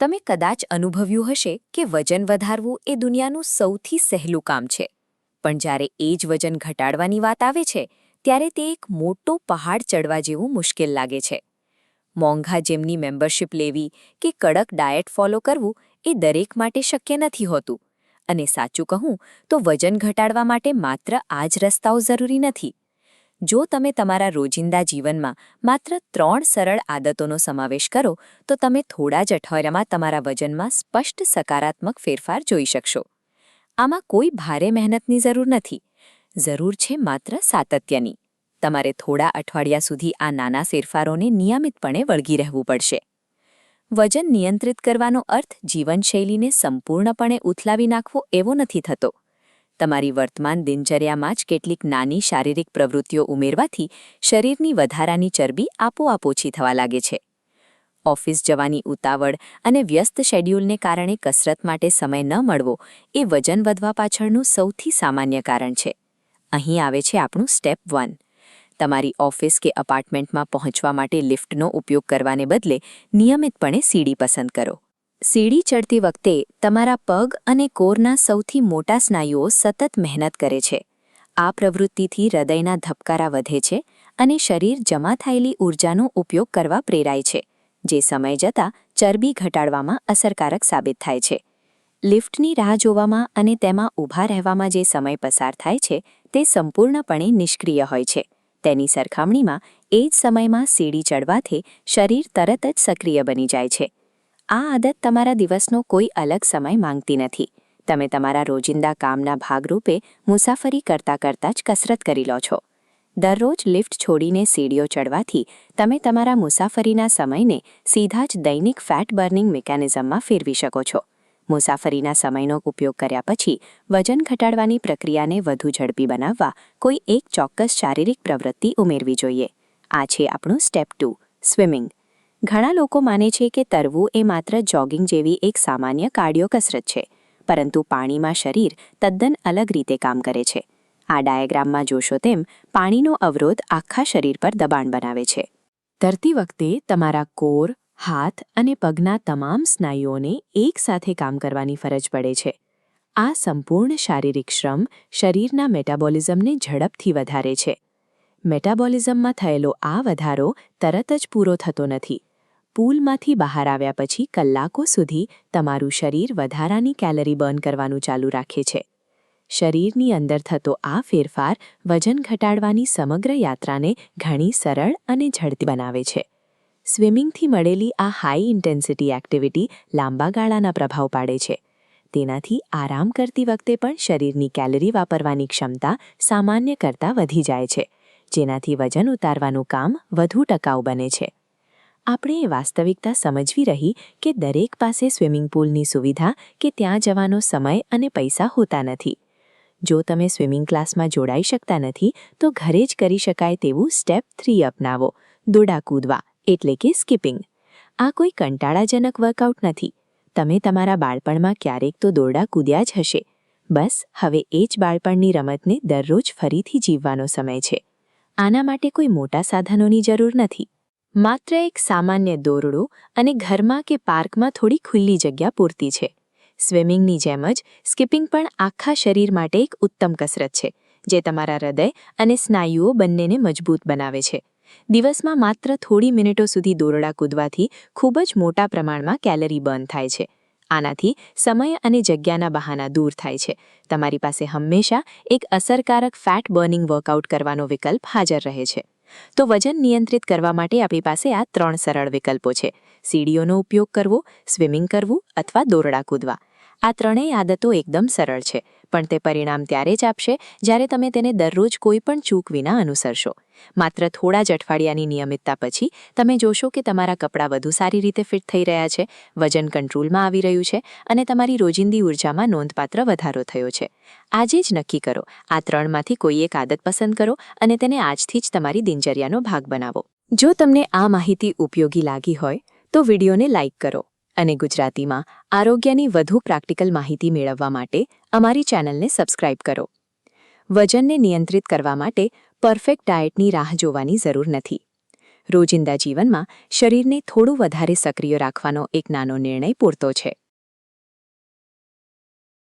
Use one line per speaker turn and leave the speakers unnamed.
તમે કદાચ અનુભવ્યું હશે કે વજન વધારવું એ દુનિયાનું સૌથી સહેલું કામ છે, પણ જ્યારે એ જ વજન ઘટાડવાની વાત આવે છે ત્યારે તે એક મોટો પહાડ ચડવા જેવું મુશ્કેલ લાગે છે. મોંઘા જીમની મેમ્બરશિપ લેવી કે કડક ડાયટ ફોલો કરવું એ દરેક માટે શક્ય નથી હોતું. અને સાચું કહું તો વજન ઘટાડવા માટે માત્ર આ જ રસ્તાઓ જરૂરી નથી. જો તમે તમારા રોજિંદા જીવનમાં માત્ર 3 સરળ આદતોનો સમાવેશ કરો તો તમે થોડા જ અઠવાડિયામાં તમારા વજનમાં સ્પષ્ટ સકારાત્મક ફેરફાર જોઈ શકશો. આમાં કોઈ ભારે મહેનતની જરૂર નથી. જરૂર છે માત્ર સાતત્યની. તમારે થોડા અઠવાડિયા સુધી આ નાના ફેરફારોને નિયમિતપણે વળગી રહેવું પડશે. વજન નિયંત્રિત કરવાનો અર્થ જીવનશૈલીને સંપૂર્ણપણે ઉથલાવી નાખવો એવો નથી થતો. તમારી વર્તમાન દિનચર્યામાં જ કેટલીક નાની શારીરિક પ્રવૃત્તિઓ ઉમેરવાથી શરીરની વધારાની ચરબી આપોઆપ ઓછી થવા લાગે છે. ઓફિસ જવાની ઉતાવળ અને વ્યસ્ત શેડ્યુલને કારણે કસરત માટે સમય ન મળવો એ વજન વધવા પાછળનું સૌથી સામાન્ય કારણ છે. અહીં આવે છે આપણું સ્ટેપ 1. તમારી ઓફિસ કે અપાર્ટમેન્ટમાં પહોંચવા માટે લિફ્ટનો ઉપયોગ કરવાને બદલે નિયમિતપણે સીડી પસંદ કરો. સીડી ચડતી વખતે તમારા પગ અને કોરના સૌથી મોટા સ્નાયુઓ સતત મહેનત કરે છે. આ પ્રવૃત્તિથી હૃદયના ધબકારા વધે છે અને શરીર જમા થયેલી ઊર્જાનો ઉપયોગ કરવા પ્રેરાય છે, જે સમય જતાં ચરબી ઘટાડવામાં અસરકારક સાબિત થાય છે. લિફ્ટની રાહ જોવામાં અને તેમાં ઊભા રહેવામાં જે સમય પસાર થાય છે તે સંપૂર્ણપણે નિષ્ક્રિય હોય છે. તેની સરખામણીમાં એ જ સમયમાં સીડી ચડવાથી શરીર તરત જ સક્રિય બની જાય છે. આ આદત તમારા દિવસનો કોઈ અલગ સમય માંગતી નથી. તમે તમારા રોજિંદા કામના ભાગરૂપે મુસાફરી કરતાં જ કસરત કરી લો છો. દરરોજ લિફ્ટ છોડીને સીડીઓ ચડવાથી તમે તમારા મુસાફરીના સમયને સીધા જ દૈનિક ફેટ બર્નિંગ મિકેનિઝમમાં ફેરવી શકો છો. મુસાફરીના સમયનો ઉપયોગ કર્યા પછી વજન ઘટાડવાની પ્રક્રિયાને વધુ ઝડપી બનાવવા કોઈ એક ચોક્કસ શારીરિક પ્રવૃત્તિ ઉમેરવી જોઈએ. આ છે આપણું સ્ટેપ 2, સ્વિમિંગ. ઘણા લોકો માને છે કે તરવું એ માત્ર જોગિંગ જેવી એક સામાન્ય કાર્ડિયો કસરત છે, પરંતુ પાણીમાં શરીર તદ્દન અલગ રીતે કામ કરે છે. આ ડાયાગ્રામમાં જોશો તેમ પાણીનો અવરોધ આખા શરીર પર દબાણ બનાવે છે. તરતી વખતે તમારા કોર, હાથ અને પગના તમામ સ્નાયુઓને એકસાથે કામ કરવાની ફરજ પડે છે. આ સંપૂર્ણ શારીરિક શ્રમ શરીરના મેટાબોલિઝમને ઝડપથી વધારે છે. મેટાબોલિઝમમાં થયેલો આ વધારો તરત જ પૂરો થતો નથી. પૂલમાંથી બહાર આવ્યા પછી કલાકો સુધી તમારું શરીર વધારાની કેલરી બર્ન કરવાનું ચાલુ રાખે છે. શરીરની અંદર થતો આ ફેરફાર વજન ઘટાડવાની સમગ્ર યાત્રાને ઘણી સરળ અને ઝડપી બનાવે છે. સ્વિમિંગથી મળેલી આ હાઈ ઇન્ટેન્સિટી એક્ટિવિટી લાંબા ગાળાના પ્રભાવ પાડે છે. તેનાથી આરામ કરતી વખતે પણ શરીરની કેલરી વાપરવાની ક્ષમતા સામાન્ય કરતાં વધી જાય છે, જેનાથી વજન ઉતારવાનું કામ વધુ ટકાઉ બને છે. આપણે એ વાસ્તવિકતા સમજવી રહી કે દરેક પાસે સ્વિમિંગ પૂલની સુવિધા કે ત્યાં જવાનો સમય અને પૈસા હોતા નથી. જો તમે સ્વિમિંગ ક્લાસમાં જોડાઈ શકતા નથી તો ઘરે જ કરી શકાય તેવું સ્ટેપ 3 અપનાવો, દોરડા કૂદવા એટલે કે સ્કીપિંગ. આ કોઈ કંટાળાજનક વર્કઆઉટ નથી. તમે તમારા બાળપણમાં ક્યારેક તો દોરડા કૂદ્યા જ હશે. બસ હવે એ જ બાળપણની રમતને દરરોજ ફરીથી જીવવાનો સમય છે. આના માટે કોઈ મોટા સાધનોની જરૂર નથી. માત્ર એક સામાન્ય દોરડું અને ઘરમાં કે પાર્કમાં થોડી ખુલ્લી જગ્યા પૂરતી છે. સ્વિમિંગની જેમ જ સ્કીપિંગ પણ આખા શરીર માટે એક ઉત્તમ કસરત છે, જે તમારા હૃદય અને સ્નાયુઓ બંનેને મજબૂત બનાવે છે. દિવસમાં માત્ર થોડી મિનિટો સુધી દોરડા કૂદવાથી ખૂબ જ મોટા પ્રમાણમાં કેલરી બર્ન થાય છે. આનાથી સમય અને જગ્યાના બહાના દૂર થાય છે. તમારી પાસે હંમેશા એક અસરકારક ફેટ બર્નિંગ વર્કઆઉટ કરવાનો વિકલ્પ હાજર રહે છે. તો વજન નિયંત્રિત કરવા માટે આપણી પાસે આ 3 સરળ વિકલ્પો છે: સીડીઓનો ઉપયોગ કરવો, સ્વિમિંગ કરવું અથવા દોરડા કૂદવા. આ ત્રણેય આદતો એકદમ સરળ છે, પણ તે પરિણામ ત્યારે જ આપશે જ્યારે તમે તેને દરરોજ કોઈ પણ ચૂક વિના અનુસરશો. માત્ર થોડા જ અઠવાડિયાની નિયમિતતા પછી તમે જોશો કે તમારા કપડાં વધુ સારી રીતે ફિટ થઈ રહ્યા છે, વજન કંટ્રોલમાં આવી રહ્યું છે અને તમારી રોજિંદી ઊર્જામાં નોંધપાત્ર વધારો થયો છે. આજે જ નક્કી કરો, આ 3માંથી કોઈ એક આદત પસંદ કરો અને તેને આજથી જ તમારી દિનચર્યાનો ભાગ બનાવો. જો તમને આ માહિતી ઉપયોગી લાગી હોય તો વિડીયોને લાઇક કરો અને ગુજરાતીમાં આરોગ્યની વધુ પ્રેક્ટિકલ માહિતી મેળવવા માટે અમારી ચેનલને સબસ્ક્રાઇબ કરો. વજનને નિયંત્રિત કરવા માટે પરફેક્ટ ડાયટની રાહ જોવાની જરૂર નથી. રોજિંદા જીવનમાં શરીરને થોડું વધારે સક્રિય રાખવાનો એક નાનો નિર્ણય પૂરતો છે.